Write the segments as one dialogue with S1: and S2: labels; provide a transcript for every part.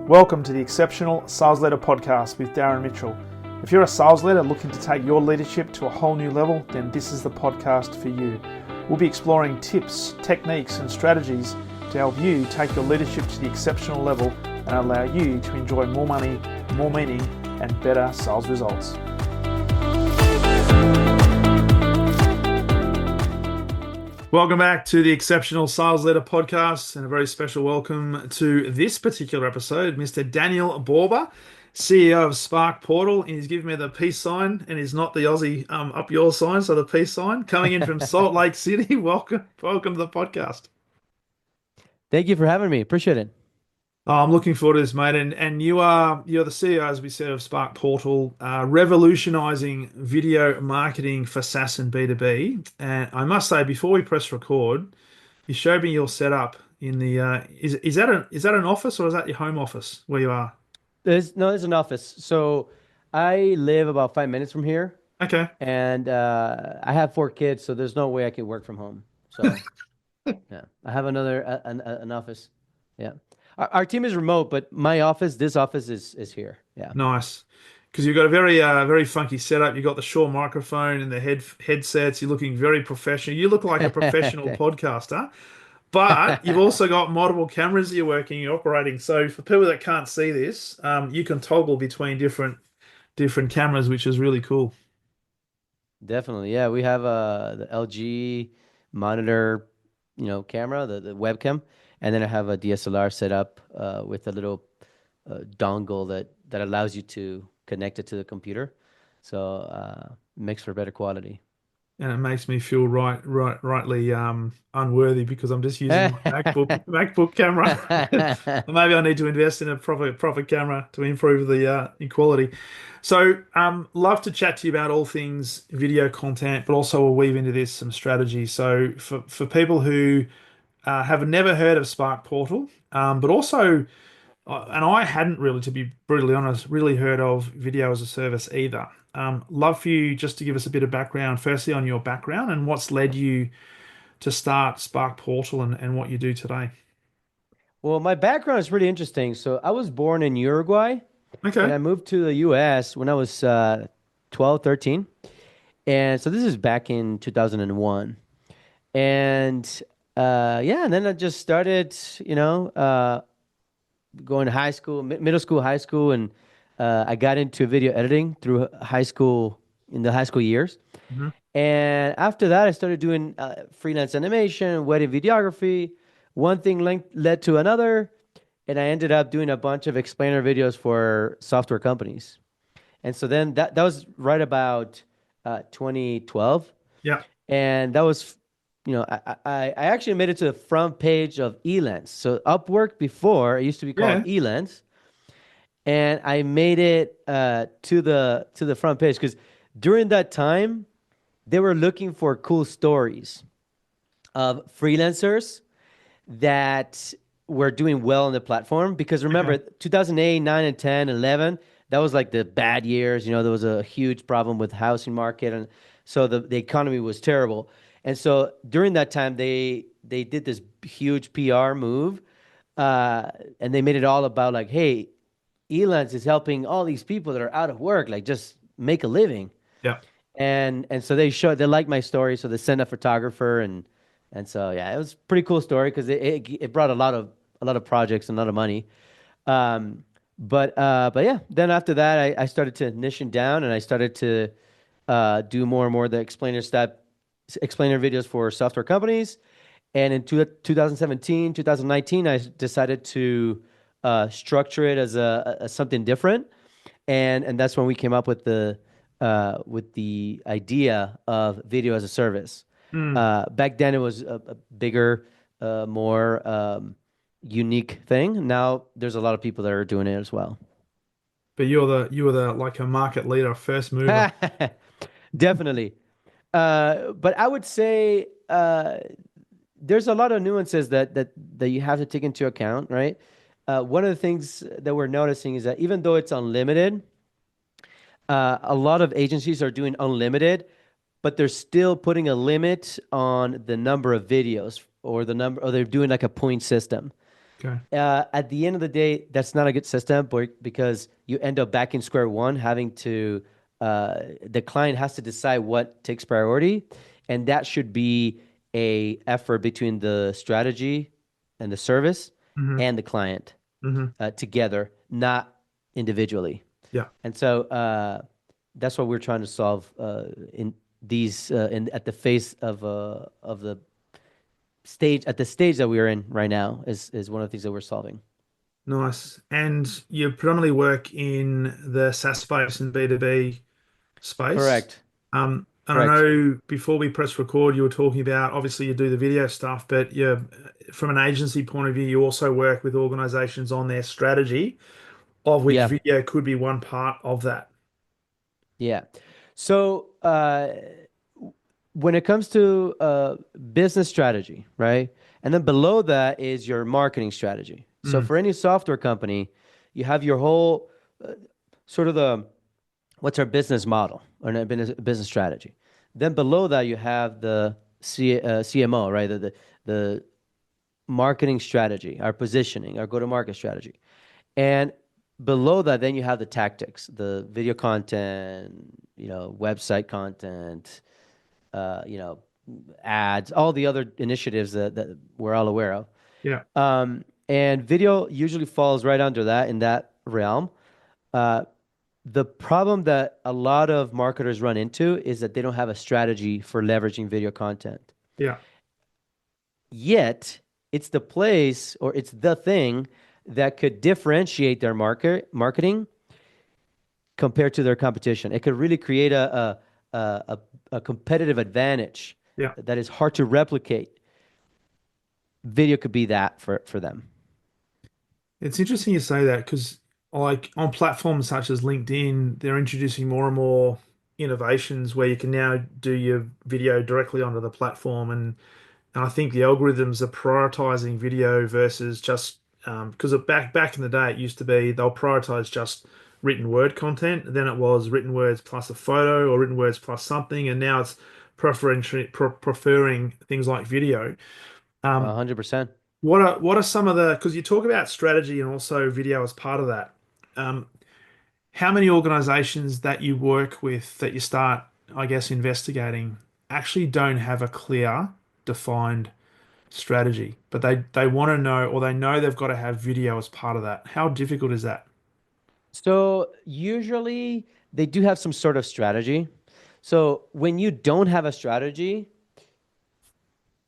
S1: Welcome to the Exceptional Sales Leader Podcast with Darren Mitchell. If you're a sales leader looking to take your leadership to a whole new level, then this is the podcast for you. We'll be exploring tips, techniques, and strategies to help you take your leadership to the exceptional level and allow you to enjoy more money, more meaning, and better sales results. Welcome back to the Exceptional Sales Leader Podcast, and a very special welcome to this particular episode, Mr. Daniel Borba, CEO of Spark Portal. And he's giving me the peace sign, and he's not the Aussie up your sign, so the peace sign, coming in from Salt Lake City. Welcome to the podcast.
S2: Thank you for having me. Appreciate it.
S1: Oh, I'm looking forward to this, mate. And you're the CEO, as we said, of Spark Portal, revolutionizing video marketing for SaaS and B2B. And I must say, before we press record, you showed me your setup in the is that an office, or is that your home office where you are?
S2: There's an office. So I live about 5 minutes from here.
S1: Okay.
S2: And I have 4 kids, so there's no way I can work from home. So yeah, I have an office. Yeah. Our team is remote, but this office is here. Yeah.
S1: Nice. Because you've got a very funky setup. You've got the Shure microphone and the headsets. You're looking very professional. You look like a professional podcaster. But you've also got multiple cameras that you're operating. So for people that can't see this, you can toggle between different cameras, which is really cool.
S2: Definitely. Yeah, we have the LG monitor, camera, the webcam. And then I have a DSLR set up with a little dongle that allows you to connect it to the computer. So makes for better quality.
S1: And it makes me feel rightly unworthy, because I'm just using my MacBook camera. Maybe I need to invest in a proper camera to improve the quality. So love to chat to you about all things video content, but also we'll weave into this some strategy. So for people who have never heard of Spark Portal, but also, and I hadn't really, to be brutally honest, really heard of video as a service either. Love for you just to give us a bit of background, firstly on your background and what's led you to start Spark Portal and what you do today.
S2: Well, my background is pretty interesting. So I was born in Uruguay.
S1: Okay.
S2: And I moved to the US when I was 12, 13. And so this is back in 2001. And and then I just started, going to high school, middle school, high school, and I got into video editing through in the high school years.
S1: Mm-hmm.
S2: And after that, I started doing freelance animation, wedding videography. One thing led to another, and I ended up doing a bunch of explainer videos for software companies. And so then that was right about 2012.
S1: Yeah.
S2: And that was I actually made it to the front page of Elance. So Upwork before, it used to be called Elance. And I made it to the front page because during that time, they were looking for cool stories of freelancers that were doing well on the platform. Because remember, 2008, 9, and 10, 11, that was like the bad years. There was a huge problem with the housing market. And so the economy was terrible. And so during that time, they did this huge PR move, and they made it all about like, hey, Elance is helping all these people that are out of work, like just make a living.
S1: Yeah.
S2: And so they liked my story, so they sent a photographer, and so yeah, it was a pretty cool story because it brought a lot of projects and a lot of money. But yeah, then after that, I started to niche down, and I started to do more and more the explainer videos for software companies. And in 2017, 2019, I decided to structure it as something different. And that's when we came up with the idea of video as a service. Back then it was a bigger, more unique thing. Now there's a lot of people that are doing it as well.
S1: But you were the like a market leader, first mover.
S2: Definitely. But I would say there's a lot of nuances that you have to take into account, right? One of the things that we're noticing is that even though it's unlimited, a lot of agencies are doing unlimited, but they're still putting a limit on the number of videos or they're doing like a point system.
S1: Okay.
S2: At the end of the day, that's not a good system because you end up back in square one, having to the client has to decide what takes priority, and that should be a effort between the strategy and the service
S1: Hmm.
S2: and the client
S1: Hmm.
S2: together, not individually.
S1: Yeah.
S2: And so that's what we're trying to solve in these in at the face of the stage at the stage that we're in right now is one of the things that we're solving.
S1: Nice. And you predominantly work in the SaaS space and B2B space.
S2: Correct.
S1: And I
S2: Correct.
S1: know before we press record, you were talking about obviously you do the video stuff, but you're from an agency point of view, you also work with organizations on their strategy, of which
S2: Yeah.
S1: video could be one part of that.
S2: Yeah. So when it comes to business strategy, right? And then below that is your marketing strategy. So
S1: Mm,
S2: for any software company, you have your whole sort of the what's our business model or a business strategy. Then below that you have the CMO, right? The marketing strategy, our positioning, our go-to-market strategy. And below that, then you have the tactics, the video content, website content, you know, ads, all the other initiatives that we're all aware of.
S1: yeah,
S2: And video usually falls right under that in that realm. Uh, the problem that a lot of marketers run into is that they don't have a strategy for leveraging video content.
S1: yeah.
S2: Yet, it's the place or it's the thing that could differentiate their marketing compared to their competition. It could really create a, a competitive advantage
S1: Yeah.
S2: that is hard to replicate. Video could be that for them.
S1: It's interesting you say that because, like, on platforms such as LinkedIn, they're introducing more and more innovations where you can now do your video directly onto the platform, and I think the algorithms are prioritizing video versus just because back in the day it used to be they'll prioritize just written word content, then it was written words plus a photo or written words plus something, and now it's preferring things like video. Um,
S2: 100%.
S1: what are some of the, because you talk about strategy and also video as part of that. Um, how many organizations that you work with that you start, I guess, investigating actually don't have a clear, defined strategy, but they want to know or they know they've got to have video as part of that. How difficult is that?
S2: So usually they do have some sort of strategy. So when you don't have a strategy,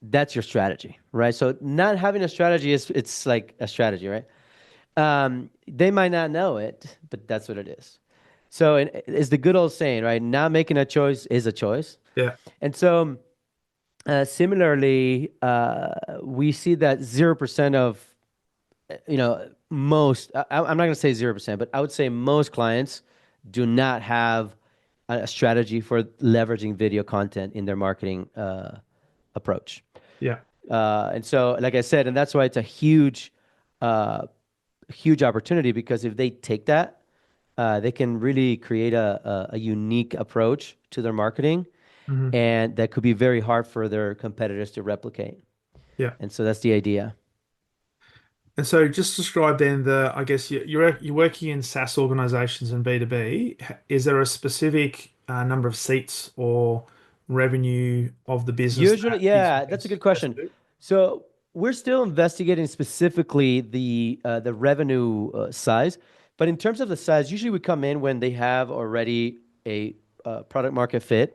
S2: that's your strategy, right? So not having a strategy is it's like a strategy, right? They might not know it, but that's what it is. So it's the good old saying, right? Not making a choice is a choice.
S1: Yeah,
S2: And so similarly, we see that 0% of, most, I'm not going to say 0%, but I would say most clients do not have a strategy for leveraging video content in their marketing approach.
S1: yeah.
S2: And so, like I said, and that's why it's a uh, huge opportunity because if they take that, they can really create a unique approach to their marketing,
S1: Hmm.
S2: and that could be very hard for their competitors to replicate.
S1: Yeah.
S2: And so that's the idea.
S1: And so just describe then I guess you're working in SaaS organizations and B2B. Is there a specific number of seats or revenue of the business
S2: Usually,
S1: that is
S2: yeah, that's a good question.
S1: S2?
S2: So we're still investigating specifically the revenue size, but in terms of the size, usually we come in when they have already a product market fit,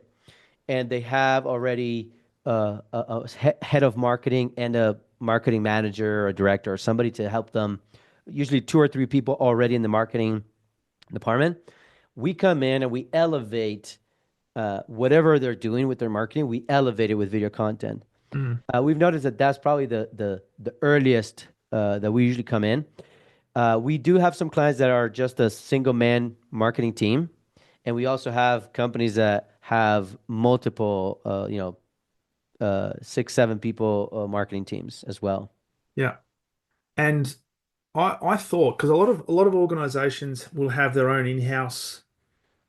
S2: and they have already head of marketing and a marketing manager or director or somebody to help them. Usually, two or three people already in the marketing department. We come in and we elevate whatever they're doing with their marketing. We elevate it with video content.
S1: Mm,
S2: We've noticed that that's probably the earliest that we usually come in. We do have some clients that are just a single man marketing team, and we also have companies that have multiple, 6, 7 people marketing teams as well.
S1: yeah. And I thought because a lot of organizations will have their own in-house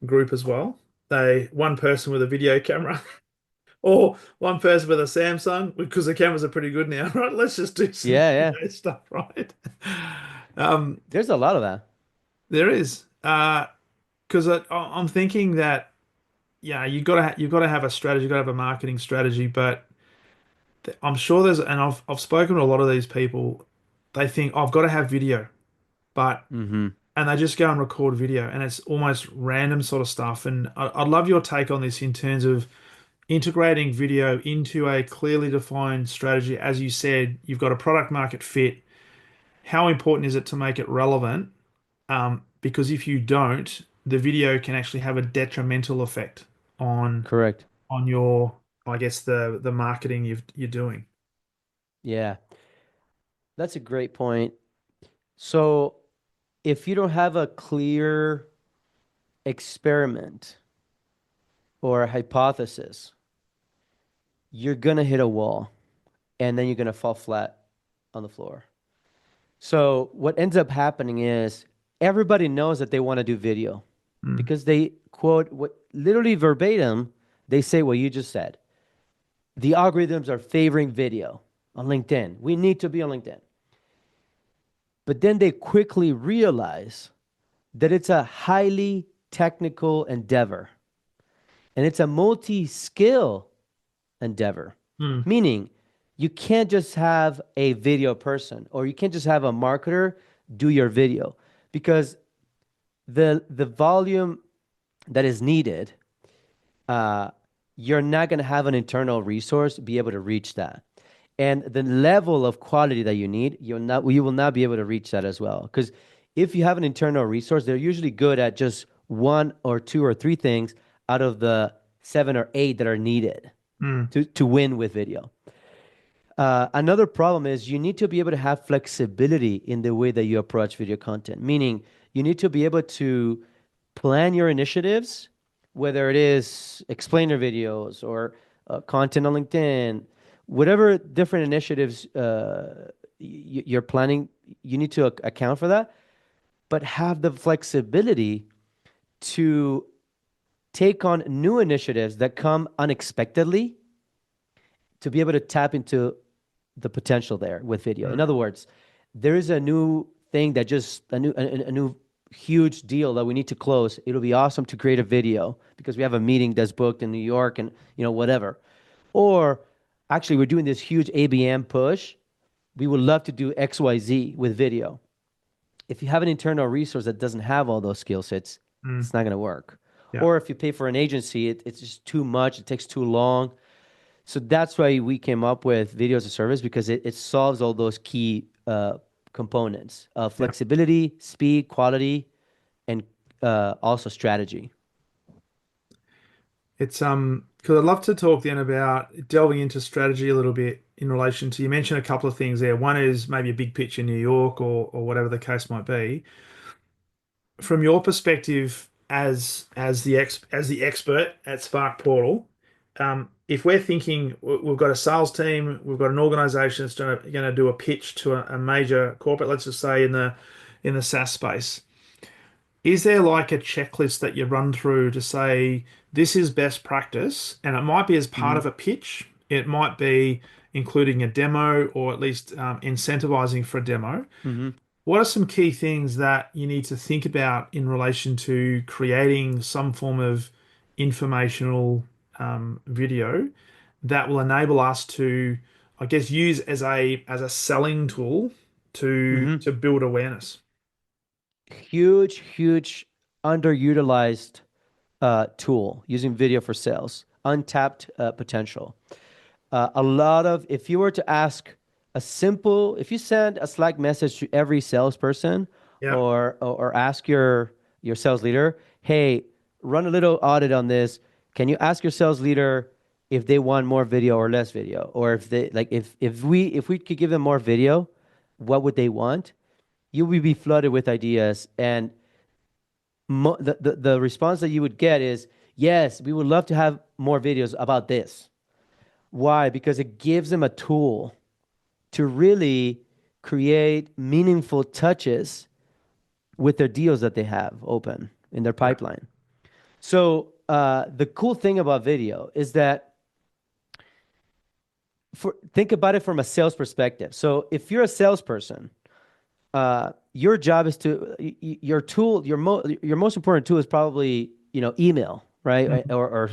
S1: group as well. They one person with a video camera Or one person with a Samsung because the cameras are pretty good now, right? Let's just do some
S2: Yeah, yeah.
S1: video stuff, right? Um,
S2: There's a lot of that.
S1: there is, because I'm thinking that yeah, you've got to have a strategy, you've got to have a marketing strategy, but I'm sure there's, and I've spoken to a lot of these people. They think I've got to have video, but
S2: Mm-hmm.
S1: and they just go and record video, and it's almost random sort of stuff. And I'd love your take on this in terms of integrating video into a clearly defined strategy. As you said, you've got a product market fit. How important is it to make it relevant? Because if you don't, the video can actually have a detrimental effect on
S2: Correct.
S1: your, I guess, the marketing you're doing.
S2: Yeah, that's a great point. So if you don't have a clear experiment or a hypothesis, you're gonna hit a wall and then you're gonna fall flat on the floor. So what ends up happening is everybody knows that they want to do video
S1: Mm,
S2: because they quote what literally verbatim, they say what you just said. The algorithms are favoring video on LinkedIn. We need to be on LinkedIn. But then they quickly realize that it's a highly technical endeavor and it's a multi-skill endeavor,
S1: mm,
S2: meaning you can't just have a video person or you can't just have a marketer do your video because the volume that is needed, uh, you're not going to have an internal resource be able to reach that. And the level of quality that you need, you will not be able to reach that as well. Because if you have an internal resource, they're usually good at just one or two or three things out of the seven or eight that are needed
S1: mm,
S2: to win with video. Another problem is you need to be able to have flexibility in the way that you approach video content, meaning you need to be able to plan your initiatives, whether it is explainer videos or content on LinkedIn, whatever different initiatives you're planning, you need to account for that, but have the flexibility to take on new initiatives that come unexpectedly to be able to tap into the potential there with video. In
S1: mm.
S2: other words, there is a new thing that just a new huge deal that we need to close. It'll be awesome to create a video because we have a meeting that's booked in New York and whatever. Or actually we're doing this huge ABM push. We would love to do XYZ with video. If you have an internal resource that doesn't have all those skill sets,
S1: Mm,
S2: it's not going to work.
S1: yeah.
S2: Or if you pay for an agency, it's just too much. It takes too long. So that's why we came up with video as a service because it solves all those key components of
S1: Yeah.
S2: flexibility, speed, quality, and also strategy.
S1: It's because I'd love to talk then about delving into strategy a little bit in relation to, you mentioned a couple of things there. One is maybe a big picture in New York or whatever the case might be. From your perspective as the expert at Spark Portal, if we're thinking we've got a sales team, we've got an organization that's going to do a pitch to a major corporate, let's just say in the SaaS space. Is there like a checklist that you run through to say this is best practice? And it might be as part
S2: Mm-hmm.
S1: of a pitch, it might be including a demo or at least incentivizing for a demo.
S2: Mm-hmm.
S1: What are some key things that you need to think about in relation to creating some form of informational video that will enable us to, I guess, use as a selling tool
S2: Mm-hmm.
S1: to build awareness?
S2: Huge, huge underutilized tool using video for sales, untapped potential. A lot of, if you were to ask if you send a Slack message to every salesperson
S1: Yeah.
S2: or ask your sales leader, hey, run a little audit on this. Can you ask your sales leader if they want more video or less video? Or if they like if we could give them more video, what would they want? You would be flooded with ideas and the response that you would get is, yes, we would love to have more videos about this. Why? Because it gives them a tool to really create meaningful touches with their deals that they have open in their
S1: Yeah.
S2: pipeline. So the cool thing about video is that think about it from a sales perspective. So if you're a salesperson, your job is to your tool, your most important tool is probably, email, right?
S1: Mhm.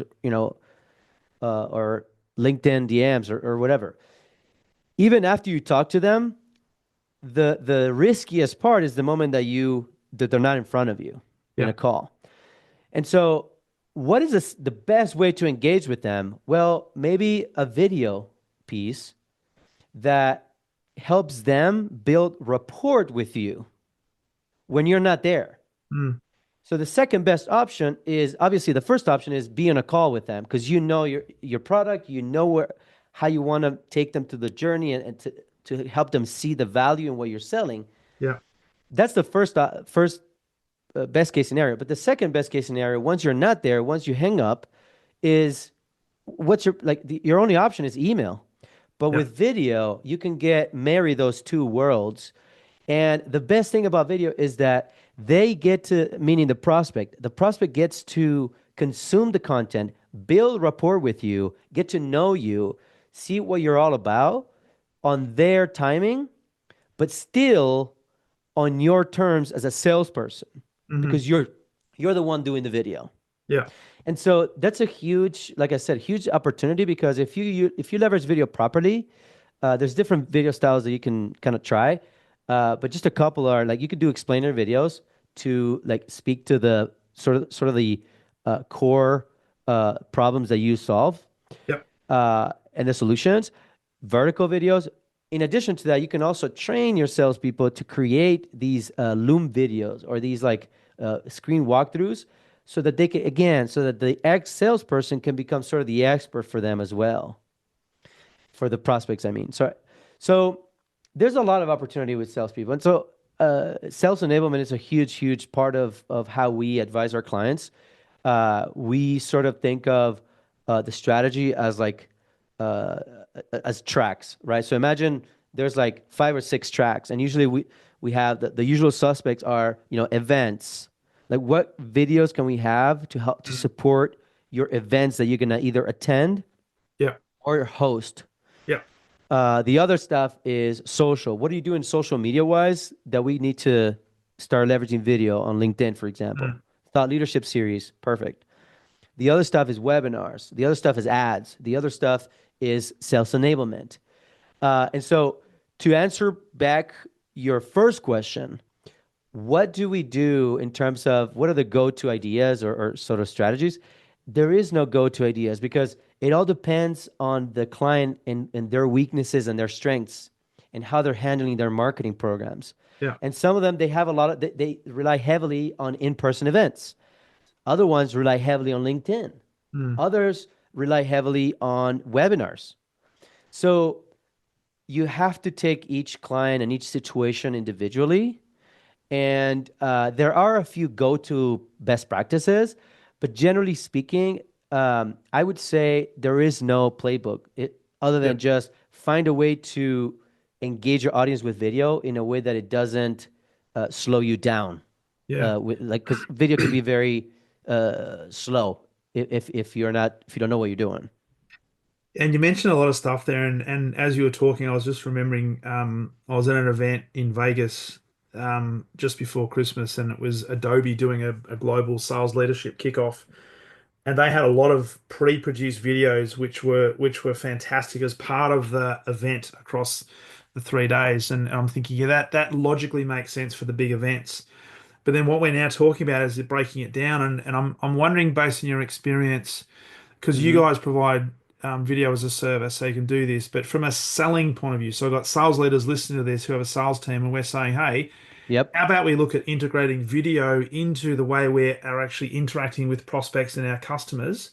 S2: Or LinkedIn DMs or whatever. Even after you talk to them, the riskiest part is the moment that they're not in front of you in
S1: Yeah.
S2: a call. And so, what is the best way to engage with them? Well, maybe a video piece that helps them build rapport with you when you're not there.
S1: Mm.
S2: So the second best option is, obviously, the first option is be on a call with them because you know your product, you know how you want to take them through the journey and to help them see the value in what you're selling.
S1: Yeah.
S2: That's the first best case scenario. But the second best case scenario, once you're not there, once you hang up, is your only option is email. But
S1: Yeah.
S2: with video, you can marry those two worlds. And the best thing about video is that they get to, meaning the prospect gets to consume the content, build rapport with you, get to know you, see what you're all about on their timing, but still on your terms as a salesperson
S1: Hmm.
S2: because you're the one doing the video.
S1: Yeah.
S2: And so that's a huge, like I said, huge opportunity because if you leverage video properly, there's different video styles that you can kind of try, but just a couple are like you could do explainer videos to like speak to the sort of the core problems that you solve,
S1: Yeah.
S2: and the solutions. Vertical videos. In addition to that, you can also train your salespeople to create these Loom videos or these like screen walkthroughs so that they can, again, so that the ex salesperson can become sort of the expert for them as well, for the prospects, I mean. So there's a lot of opportunity with salespeople. And so sales enablement is a huge, huge part of how we advise our clients. We sort of think of the strategy as like uh, as tracks, right? So imagine there's like 5 or 6 tracks, and usually we have the usual suspects are events. Like what videos can we have to help to
S1: Mm.
S2: support your events that you're gonna either attend
S1: Yeah.
S2: or host?
S1: Yeah.
S2: The other stuff is social. What are you doing social media wise that we need to start leveraging video on LinkedIn, for example?
S1: Mm.
S2: Thought leadership series, perfect. The other stuff is webinars. The other stuff is ads. The other stuff is sales enablement. And so, to answer back your first question, what do we do in terms of what are the go-to ideas or sort of strategies? There is no go-to ideas because it all depends on the client and their weaknesses and their strengths and how they're handling their marketing programs.
S1: Yeah.
S2: And some of them, they have a lot of, they rely heavily on in-person events. Other ones rely heavily on LinkedIn.
S1: Mm.
S2: Others rely heavily on webinars. So you have to take each client and each situation individually. And there are a few go-to best practices, but generally speaking, I would say there is no playbook other
S1: Yeah.
S2: than just find a way to engage your audience with video in a way that it doesn't slow you down.
S1: Yeah.
S2: Because video can be very slow if you don't know what you're doing.
S1: And you mentioned a lot of stuff there, and as you were talking, I was just remembering I was at an event in Vegas just before Christmas, and it was Adobe doing a global sales leadership kickoff, and they had a lot of pre-produced videos which were fantastic as part of the event across the 3 days. And I'm thinking, yeah, that logically makes sense for the big events. But then what we're now talking about is breaking it down, and I'm wondering, based on your experience, because you
S2: Hmm.
S1: guys provide video as a service, so you can do this. But from a selling point of view, so I've got sales leaders listening to this who have a sales team, and we're saying, hey,
S2: Yep.
S1: how about we look at integrating video into the way we are actually interacting with prospects and our customers?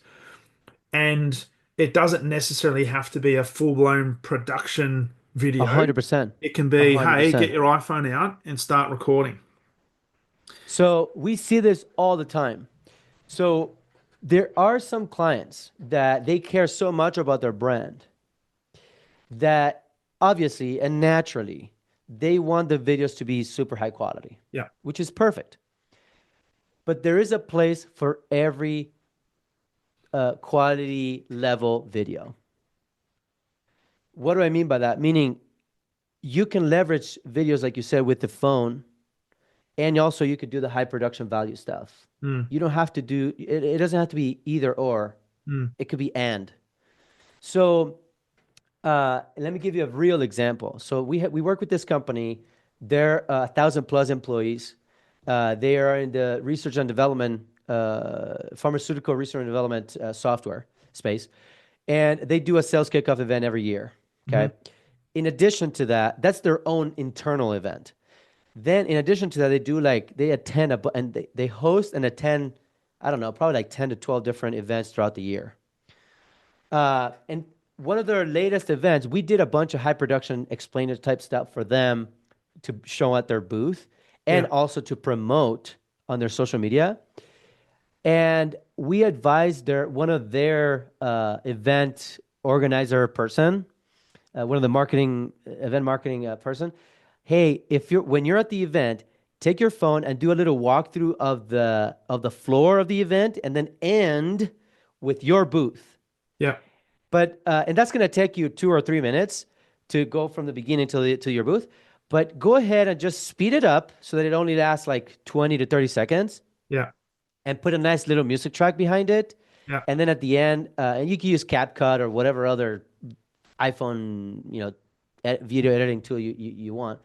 S1: And it doesn't necessarily have to be a full-blown production
S2: A
S1: video.
S2: hundred percent.
S1: It can
S2: A
S1: be,
S2: hundred
S1: hey, get
S2: percent.
S1: your iPhone out and start recording.
S2: So we see this all the time. So there are some clients that they care so much about their brand that obviously and naturally they want the videos to be super high quality,
S1: Yeah.
S2: which is perfect. But there is a place for every quality level video. what do I mean by that? Meaning you can leverage videos, like you said, with the phone, and also you could do the high production value stuff.
S1: Mm,
S2: You don't have to do it, it doesn't have to be either or.
S1: mm,
S2: It could be and. So let me give you a real example. So we work with this company. They're 1,000+ employees. They are in the research and development, pharmaceutical research and development software space, and they do a sales kickoff event every year.
S1: mm,
S2: Okay. In addition to that, that's their own internal event. Then, in addition to that, they do like they attend and they host and attend, I don't know, probably like 10 to 12 different events throughout the year. And one of their latest events, we did a bunch of high production explainer type stuff for them to show at their booth and
S1: yeah.
S2: also to promote on their social media. And we advised one of their event organizer person, one of the event marketing person. Hey, if you're when you're at the event, take your phone and do a little walkthrough of the floor of the event, and then end with your booth.
S1: Yeah.
S2: But and that's going to take you 2 or 3 minutes to go from the beginning to your booth. But go ahead and just speed it up so that it only lasts like 20 to 30 seconds,
S1: Yeah.
S2: and put a nice little music track behind it.
S1: Yeah.
S2: And then at the end, and you can use CapCut or whatever other iPhone, video editing tool you want.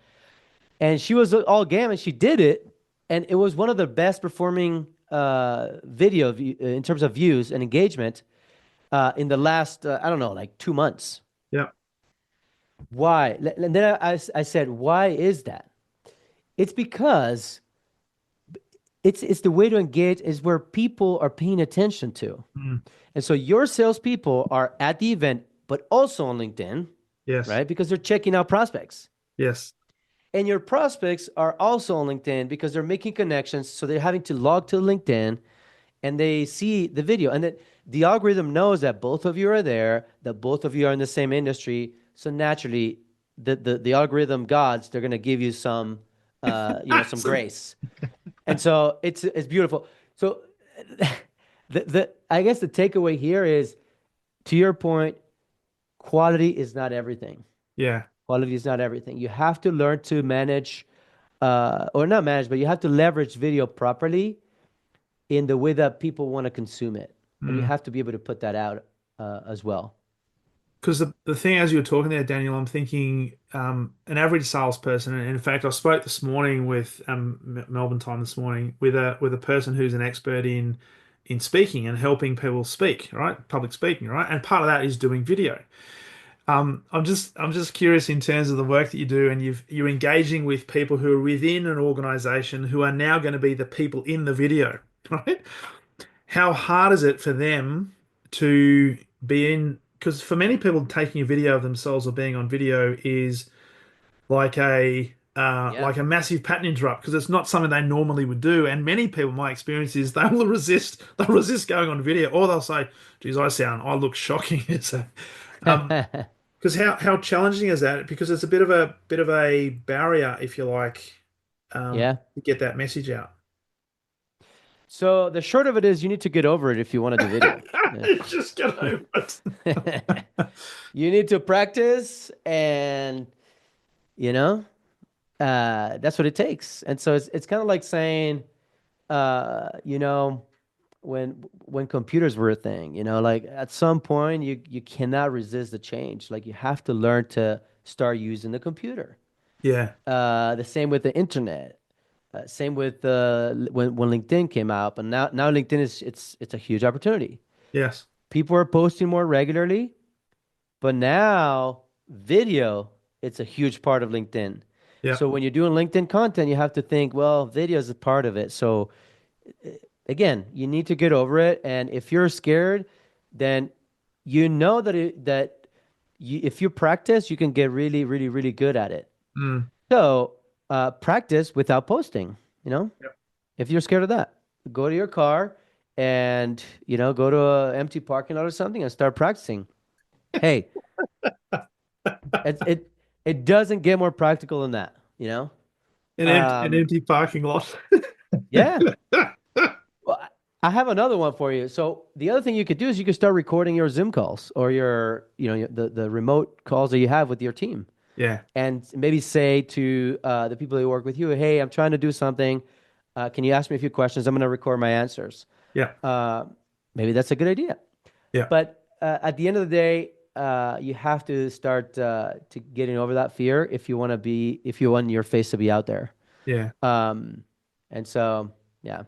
S2: And she was all game, and she did it, and it was one of the best performing in terms of views and engagement in the last I don't know, like 2 months.
S1: Yeah.
S2: Why? And then I said, why is that? It's because it's the way to engage is where people are paying attention to.
S1: Mm,
S2: And so your salespeople are at the event, but also on LinkedIn,
S1: yes.
S2: right? Because they're checking out prospects.
S1: Yes.
S2: And your prospects are also on LinkedIn because they're making connections. So they're having to log to LinkedIn and they see the video. And that the algorithm knows that both of you are there, that both of you are in the same industry. So naturally, the algorithm gods, they're going to give you some, some
S1: So,
S2: grace. And so it's beautiful. So I guess the takeaway here is, to your point, quality is not everything.
S1: yeah.
S2: Quality is not everything. You have to learn to manage, or not manage, but you have to leverage video properly in the way that people want to consume it. And you
S1: Mm.
S2: have to be able to put that out as well.
S1: Because the thing, as you were talking there, Daniel, I'm thinking an average salesperson, and in fact, I spoke this morning with Melbourne time this morning with a person who's an expert in speaking and helping people speak, right? Public speaking, right? And part of that is doing video. I'm just curious in terms of the work that you do, and you're engaging with people who are within an organization who are now going to be the people in the video, right? How hard is it for them to be in? Because for many people, taking a video of themselves or being on video is like
S2: Yeah.
S1: like a massive pattern interrupt because it's not something they normally would do. And many people, my experience is they will resist. They'll resist going on video, or they'll say, "Geez, I look shocking." So, because how challenging is that? Because it's a bit of a barrier, if you like,
S2: Yeah.
S1: to get that message out.
S2: So the short of it is you need to get over it if you want to do video.
S1: Just get over it.
S2: You need to practice, and that's what it takes. And so it's kind of like saying, you know, when computers were a thing, like at some point you cannot resist the change. Like you have to learn to start using the computer.
S1: Yeah.
S2: The same with the internet. Same with when LinkedIn came out, but now LinkedIn it's a huge opportunity.
S1: Yes.
S2: People are posting more regularly, but now video, it's a huge part of LinkedIn.
S1: Yeah.
S2: So when you're doing LinkedIn content, you have to think, well, video is a part of it. So again, you need to get over it. And if you're scared, then you know if you practice, you can get really, really, really good at it.
S1: Mm.
S2: So practice without posting.
S1: Yep.
S2: If you're scared of that, go to your car and go to an empty parking lot or something and start practicing. Hey, it doesn't get more practical than that,
S1: An
S2: Um,
S1: empty parking lot.
S2: yeah. Well, I have another one for you. So the other thing you could do is you could start recording your Zoom calls or your, the remote calls that you have with your team,
S1: Yeah,
S2: and maybe say to the people who work with you, "Hey, I'm trying to do something. Can you ask me a few questions? I'm going to record my answers."
S1: yeah,
S2: Uh, Maybe that's a good idea.
S1: yeah,
S2: But at the end of the day, you have to start to getting over that fear if you want your face to be out there.
S1: yeah,
S2: Um, and so, yeah.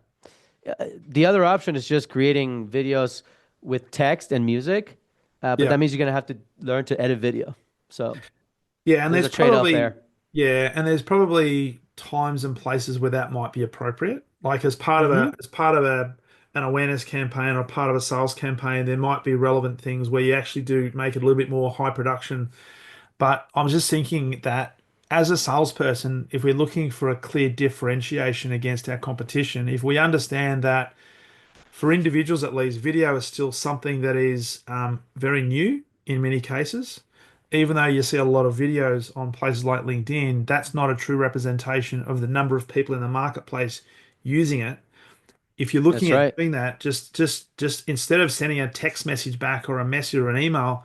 S2: The other option is just creating videos with text and music, but
S1: yeah.
S2: that means you're gonna have to learn to edit video. So
S1: Yeah, and
S2: there's
S1: there's
S2: a trade-off
S1: probably
S2: there.
S1: yeah, and there's probably times and places where that might be appropriate. Like
S2: Mm-hmm.
S1: as part of an awareness campaign or part of a sales campaign, there might be relevant things where you actually do make it a little bit more high production. But I'm just thinking that as a salesperson, if we're looking for a clear differentiation against our competition, if we understand that for individuals at least, video is still something that is very new in many cases. Even though you see a lot of videos on places like LinkedIn, that's not a true representation of the number of people in the marketplace using it. If you're
S2: That's
S1: looking at
S2: right.
S1: doing that, just instead of sending a text message back or a message or an email,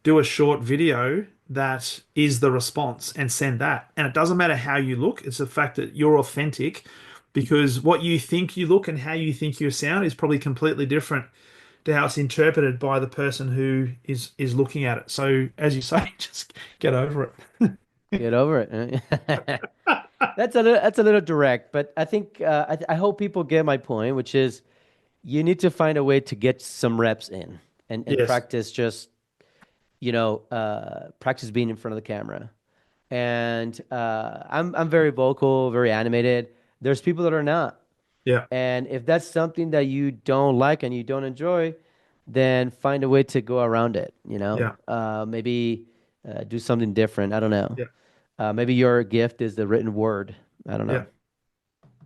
S1: do a short video that is the response and send that. And it doesn't matter how you look, it's the fact that you're authentic because what you think you look and how you think you sound is probably completely different to how it's interpreted by the person who is looking at it. So as you say, just get over it.
S2: Get over it. That's a little direct, but I think I hope people get my point, which is you need to find a way to get some reps in and
S1: Yes.
S2: practice just practice being in front of the camera. And I'm very vocal, very animated. There's people that are not.
S1: Yeah.
S2: And if that's something that you don't like and you don't enjoy, then find a way to go around it,
S1: Yeah.
S2: maybe do something different. I don't know.
S1: Yeah.
S2: Maybe your gift is the written word. I don't
S1: Yeah.
S2: know.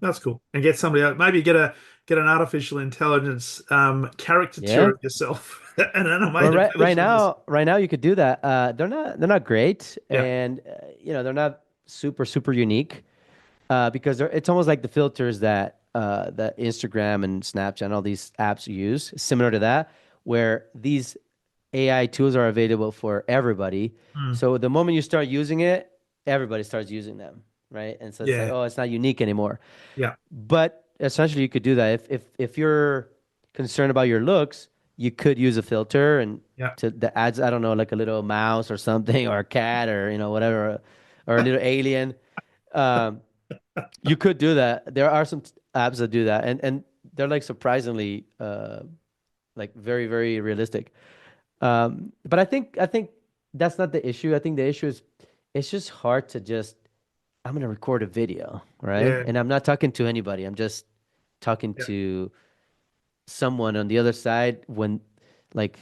S1: That's cool. And get somebody else. Maybe get an artificial intelligence caricature
S2: Yeah.
S1: of yourself, an
S2: Well,
S1: animated version of yourself.
S2: right now you could do that. They're not great,
S1: Yeah.
S2: and they're not super unique. Because it's almost like the filters that Instagram and Snapchat and all these apps use, similar to that, where these AI tools are available for everybody.
S1: Mm.
S2: So the moment you start using it, everybody starts using them, right? And so it's like,
S1: Yeah.
S2: oh, it's not unique anymore.
S1: Yeah.
S2: But essentially, you could do that if you're concerned about your looks, you could use a filter and
S1: Yeah.
S2: to that adds, I don't know, like a little mouse or something, or a cat, or whatever, or a little alien. Um, you could do that. There are some apps that do that, and they're like surprisingly like very realistic. But I think that's not the issue. I think the issue is it's just hard to just I'm gonna record a video, right?
S1: Yeah.
S2: And I'm not talking to anybody. I'm just talking
S1: Yeah.
S2: to someone on the other side when like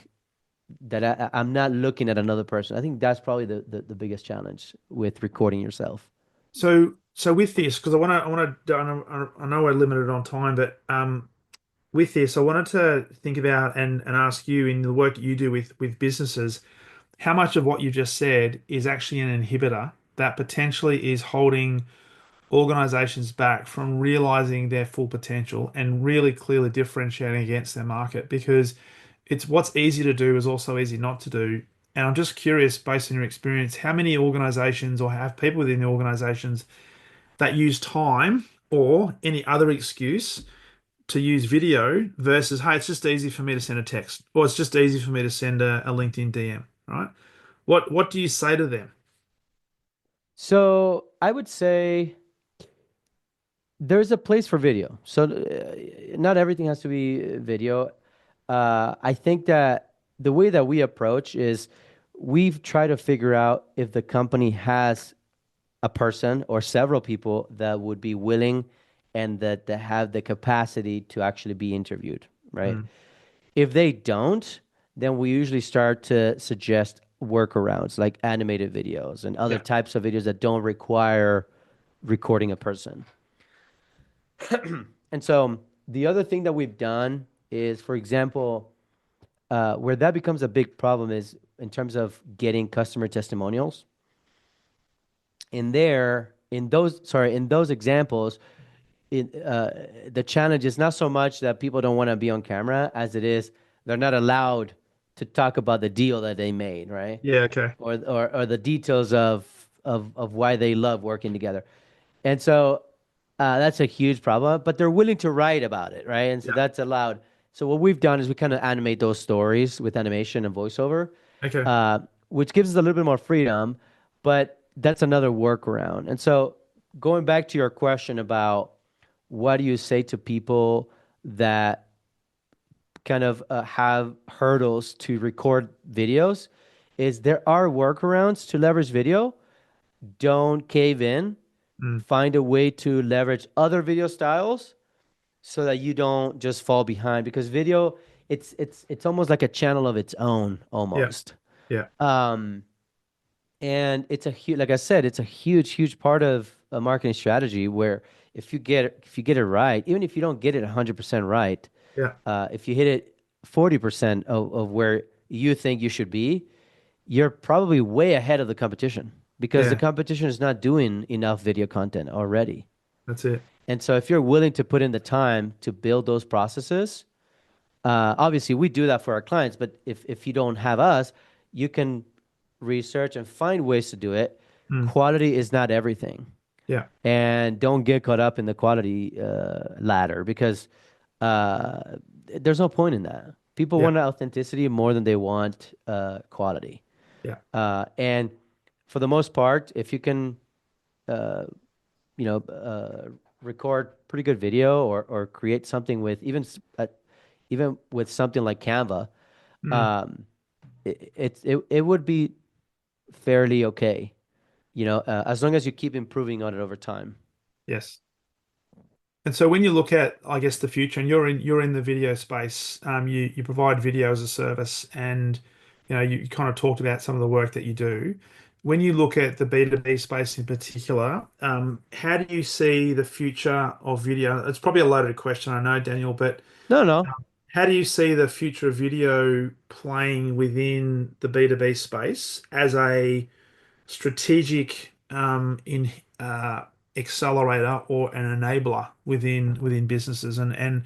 S2: that I'm not looking at another person. I think that's probably the biggest challenge with recording yourself.
S1: So with this, because I know we're limited on time, but with this, I wanted to think about and ask you in the work that you do with businesses, how much of what you just said is actually an inhibitor that potentially is holding organizations back from realizing their full potential and really clearly differentiating against their market because it's what's easy to do is also easy not to do. And I'm just curious, based on your experience, how many organizations or have people within the organizations that use time or any other excuse to use video versus, hey, it's just easy for me to send a text or it's just easy for me to send a LinkedIn DM, right? What do you say to them?
S2: So I would say there's a place for video. So not everything has to be video. I think that the way that we approach is we've tried to figure out if the company has a person or several people that would be willing and that have the capacity to actually be interviewed, right?
S1: Mm,
S2: If they don't, then we usually start to suggest workarounds like animated videos and other
S1: yeah,
S2: types of videos that don't require recording a person. And so the other thing that we've done is, for example, where that becomes a big problem is in terms of getting customer testimonials. In those examples, the challenge is not so much that people don't want to be on camera as it is they're not allowed to talk about the deal that they made, right?
S1: Yeah. Okay.
S2: Or the details of why they love working together. And so that's a huge problem, but they're willing to write about it, right? And so
S1: Yeah.
S2: that's allowed. So what we've done is we kind of animate those stories with animation and voiceover,
S1: Okay.
S2: which gives us a little bit more freedom, but that's another workaround. And so going back to your question about what do you say to people that kind of have hurdles to record videos, is there are workarounds to leverage video. Don't cave in.
S1: Mm.
S2: Find a way to leverage other video styles so that you don't just fall behind, because video, it's almost like a channel of its own
S1: Yeah.
S2: almost.
S1: Yeah.
S2: Um, and it's a huge, like I said, it's a huge part of a marketing strategy where if you get it right, even if you don't get it 100% right,
S1: Yeah.
S2: if you hit it 40% of where you think you should be, you're probably way ahead of the competition because the
S1: Yeah.
S2: competition is not doing enough video content already.
S1: That's it.
S2: And so if you're willing to put in the time to build those processes, obviously we do that for our clients, but if you don't have us, you can research and find ways to do it.
S1: Mm.
S2: Quality is not everything.
S1: Yeah.
S2: And don't get caught up in the quality ladder because uh, there's no point in that. People
S1: Yeah.
S2: want authenticity more than they want quality.
S1: Yeah.
S2: And for the most part, if you can, you know, record pretty good video or create something with even with something like Canva,
S1: Mm.
S2: um, it would be fairly okay. You know, as long as you keep improving on it over time.
S1: Yes. And so when you look at, I guess, the future, and you're in the video space, you provide video as a service, and you kind of talked about some of the work that you do. When you look at the B2B space in particular, how do you see the future of video? It's probably a loaded question, I know, Daniel, but
S2: No, no.
S1: how do you see the future of video playing within the B2B space as a strategic in accelerator or an enabler within businesses, and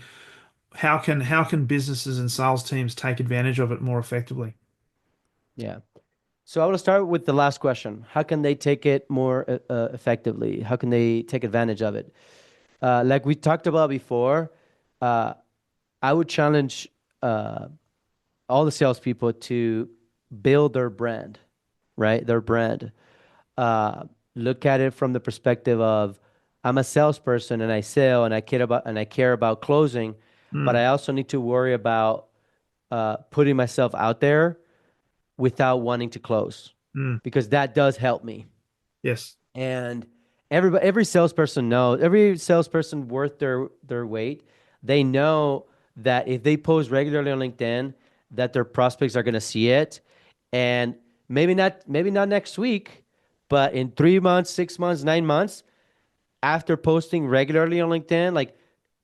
S1: how can businesses and sales teams take advantage of it more effectively?
S2: Yeah. So I want to start with the last question. How can they take it more effectively? How can they take advantage of it? Like we talked about before, uh, I would challenge uh, all the salespeople to build their brand, right? Their brand. Uh, Look at it from the perspective of I'm a salesperson and I sell and I care about closing, but
S1: Mm.
S2: I also need to worry about putting myself out there without wanting to close
S1: Mm.
S2: because that does help me.
S1: Yes.
S2: And every salesperson knows, every salesperson worth their weight, they know that if they post regularly on LinkedIn, that their prospects are going to see it, and maybe not next week, but in 3 months, 6 months, 9 months after posting regularly on LinkedIn, like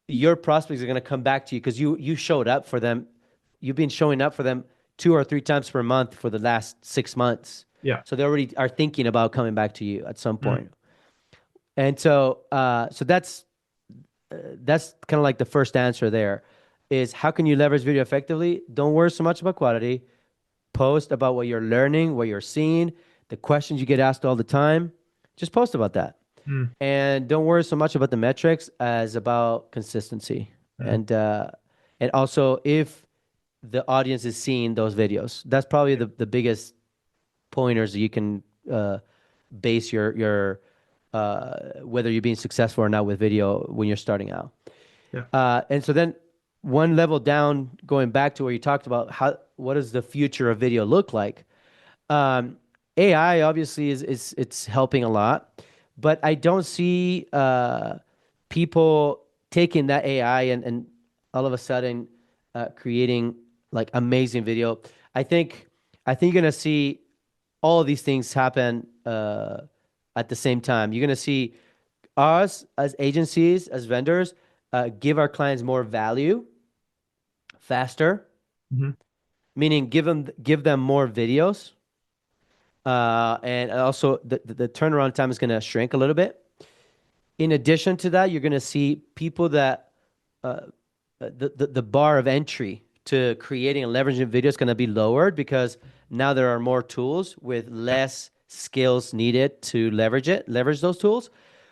S2: your prospects are going to come back to you because you showed up for them. You've been showing up for them 2 or 3 times per month for the last 6 months.
S1: Yeah.
S2: So they already are thinking about coming back to you at some
S1: Mm.
S2: point. And so, that's kind of like the first answer there is how can you leverage video effectively? Don't worry so much about quality. Post about what you're learning, what you're seeing, the questions you get asked all the time. Just post about that.
S1: Mm.
S2: And don't worry so much about the metrics as about consistency.
S1: Mm.
S2: And also if the audience is seeing those videos, that's probably the biggest pointers that you can base your whether you're being successful or not with video when you're starting out.
S1: Yeah.
S2: And so then one level down, going back to where you talked about what does the future of video look like? Um, AI obviously is it's helping a lot, but I don't see people taking that AI and all of a sudden creating like amazing video. I think I think you're gonna see all of these things happen at the same time. You're gonna see us as agencies, as vendors, give our clients more value faster,
S1: Mhm.
S2: meaning give them more videos, and also the turnaround time is gonna shrink a little bit. In addition to that, you're going to see people that uh, the bar of entry to creating and leveraging video is going to be lowered because now there are more tools with
S1: Yeah.
S2: less skills needed to leverage those tools.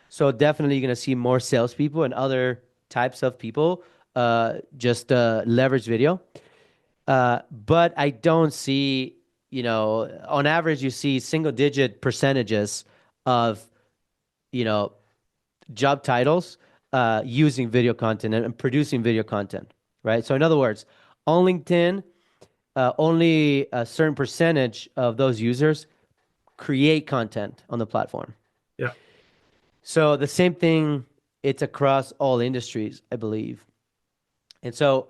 S2: So definitely you're going to see more salespeople and other types of people just leverage video. But I don't see, on average, you see single digit percentages of, you know, job titles using video content and producing video content, right? So in other words, on LinkedIn, only a certain percentage of those users create content on the platform.
S1: Yeah.
S2: So the same thing, it's across all industries, I believe. And so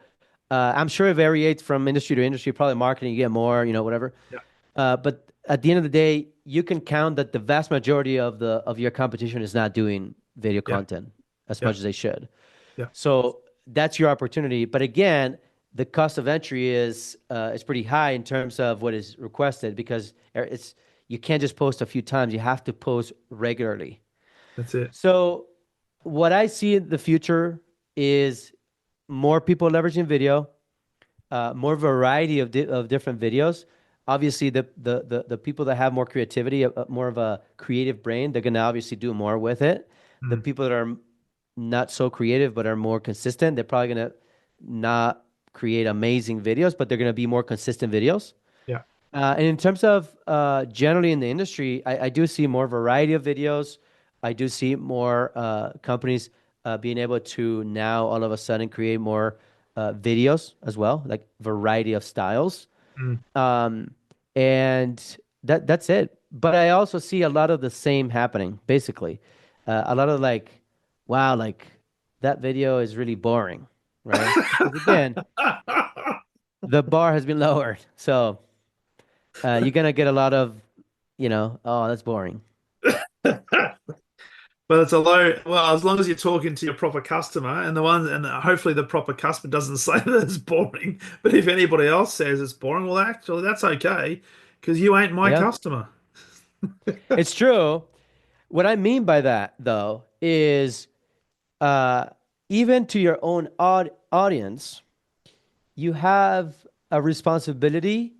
S2: I'm sure it varies from industry to industry. Probably marketing, you get more, whatever.
S1: Yeah.
S2: But at the end of the day, you can count that the vast majority of your competition is not doing video
S1: Yeah.
S2: content as
S1: Yeah.
S2: much as they should.
S1: Yeah.
S2: So that's your opportunity. But again, the cost of entry is pretty high in terms of what is requested because it's you can't just post a few times. You have to post regularly.
S1: That's it.
S2: So what I see in the future is more people leveraging video, more variety of different videos. Obviously, the people that have more creativity, more of a creative brain, they're gonna obviously do more with it. The
S1: Mm.
S2: people that are not so creative but are more consistent, they're probably gonna not create amazing videos, but they're gonna be more consistent videos.
S1: Yeah.
S2: And in terms of generally in the industry, I do see more variety of videos. I do see more companies being able to now all of a sudden create more videos as well, like variety of styles.
S1: Mm.
S2: Um, and that's it. But I also see a lot of the same happening, basically. A lot of like, wow, like that video is really boring, right? Because again, the bar has been lowered. So you're gonna get a lot of, oh, that's boring.
S1: But it's a low, well, as long as you're talking to your proper customer and the one, and hopefully the proper customer doesn't say that it's boring. But if anybody else says it's boring, well, actually, that's okay because you ain't my
S2: Yeah,
S1: customer.
S2: it's true. What I mean by that, though, is uh, even to your own audience, you have a responsibility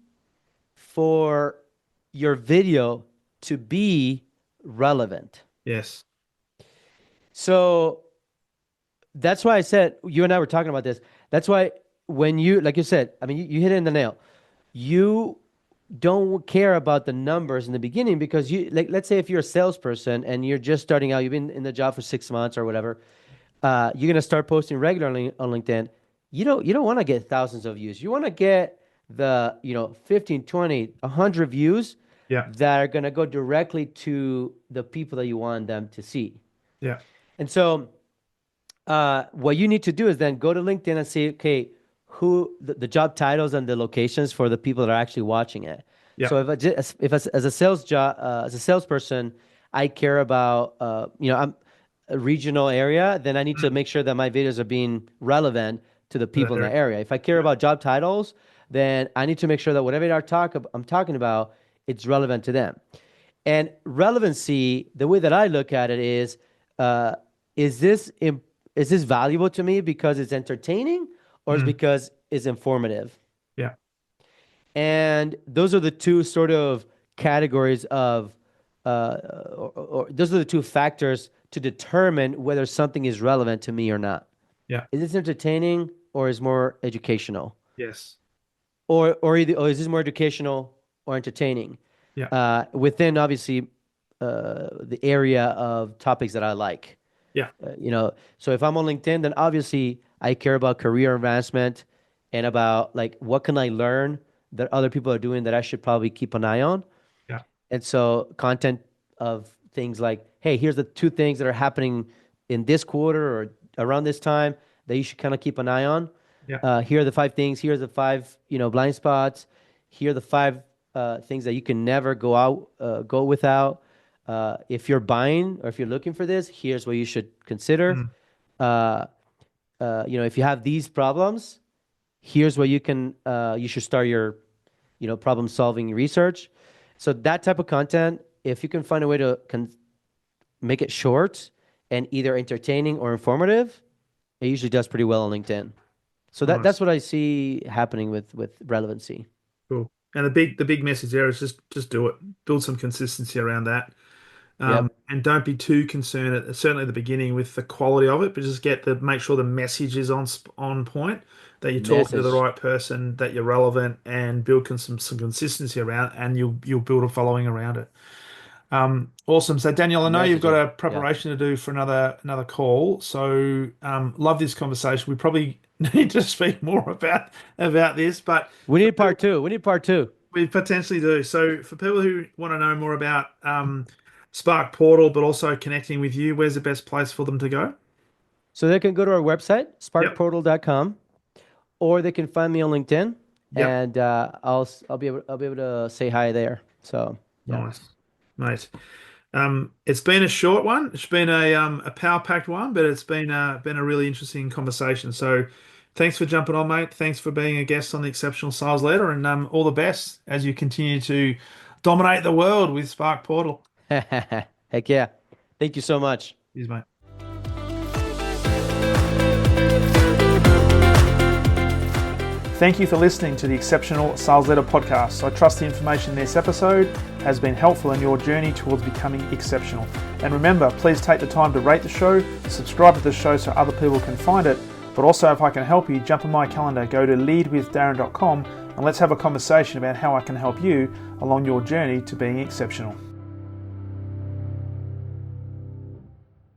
S2: for your video to be relevant.
S1: Yes.
S2: So that's why I said you and I were talking about this. That's why when you, like you said, I mean, you hit it in the nail. You don't care about the numbers in the beginning because you, like, let's say if you're a salesperson and you're just starting out, you've been in the job for 6 months or whatever, you're gonna start posting regularly on LinkedIn. You don't want to get thousands of views. You want to get the 15, 20, 100 views
S1: Yeah.
S2: that are gonna go directly to the people that you want them to see.
S1: Yeah.
S2: And so what you need to do is then go to LinkedIn and see, okay, who the job titles and the locations for the people that are actually watching it.
S1: Yeah.
S2: So if as a sales job as a salesperson, I care about I'm a regional area, then I need to
S1: Mm.
S2: make sure that my videos are being relevant to the
S1: That
S2: people in that
S1: area.
S2: area. If I care
S1: Yeah.
S2: about job titles, then I need to make sure that whatever I'm talking about, it's relevant to them. And relevancy, the way that I look at it uh, is this is this valuable to me because it's entertaining or is
S1: Mm.
S2: because it's informative?
S1: Yeah.
S2: And those are the two sort of categories of, or those are the two factors to determine whether something is relevant to me or not.
S1: Yeah.
S2: Is this entertaining or is more educational?
S1: Yes.
S2: Or is this more educational or entertaining?
S1: Yeah.
S2: Within obviously the area of topics that I like.
S1: Yeah.
S2: So if I'm on LinkedIn, then obviously I care about career advancement and about like what can I learn that other people are doing that I should probably keep an eye on.
S1: Yeah.
S2: And so content of things like, hey, here's the two things that are happening in this quarter or around this time that you should kind of keep an eye on.
S1: Yeah.
S2: Here are the five things. Here are the five, blind spots. Here are the five things that you can never go without. If you're buying or if you're looking for this, here's what you should consider.
S1: Mm.
S2: Uh, if you have these problems, here's where you should start your, problem solving research. So that type of content, if you can find a way to make it short and either entertaining or informative, it usually does pretty well on LinkedIn. So
S1: Nice.
S2: that's what I see happening with relevancy.
S1: Cool. And the big message there is just do it. Build some consistency around that.
S2: Yep.
S1: And don't be too concerned certainly at the beginning with the quality of it, but just make sure the message is on point, that you're talking to the right person, that you're relevant, and build some consistency around, and you'll build a following around it. Awesome. So Daniel, I know you've got a preparation to do for another call. So love this conversation. We probably need to speak more about this, but
S2: we need part two. We need part two.
S1: We potentially do. So for people who want to know more about Spark Portal, but also connecting with you, where's the best place for them to go?
S2: So they can go to our website, sparkportal.com, or they can find me on LinkedIn, and I'll be able to say hi there. So
S1: nice, mate. It's been a short one. It's been a power-packed one, but it's been a really interesting conversation. So thanks for jumping on, mate. Thanks for being a guest on the Exceptional Sales Leader, and all the best as you continue to dominate the world with Spark Portal.
S2: Heck yeah. Thank you so much.
S1: Cheers, mate. Thank you for listening to the Exceptional Sales Leader podcast. I trust the information in this episode has been helpful in your journey towards becoming exceptional. And remember, please take the time to rate the show, subscribe to the show so other people can find it. But also, if I can help you, jump on my calendar, go to leadwithdarren.com, and let's have a conversation about how I can help you along your journey to being exceptional.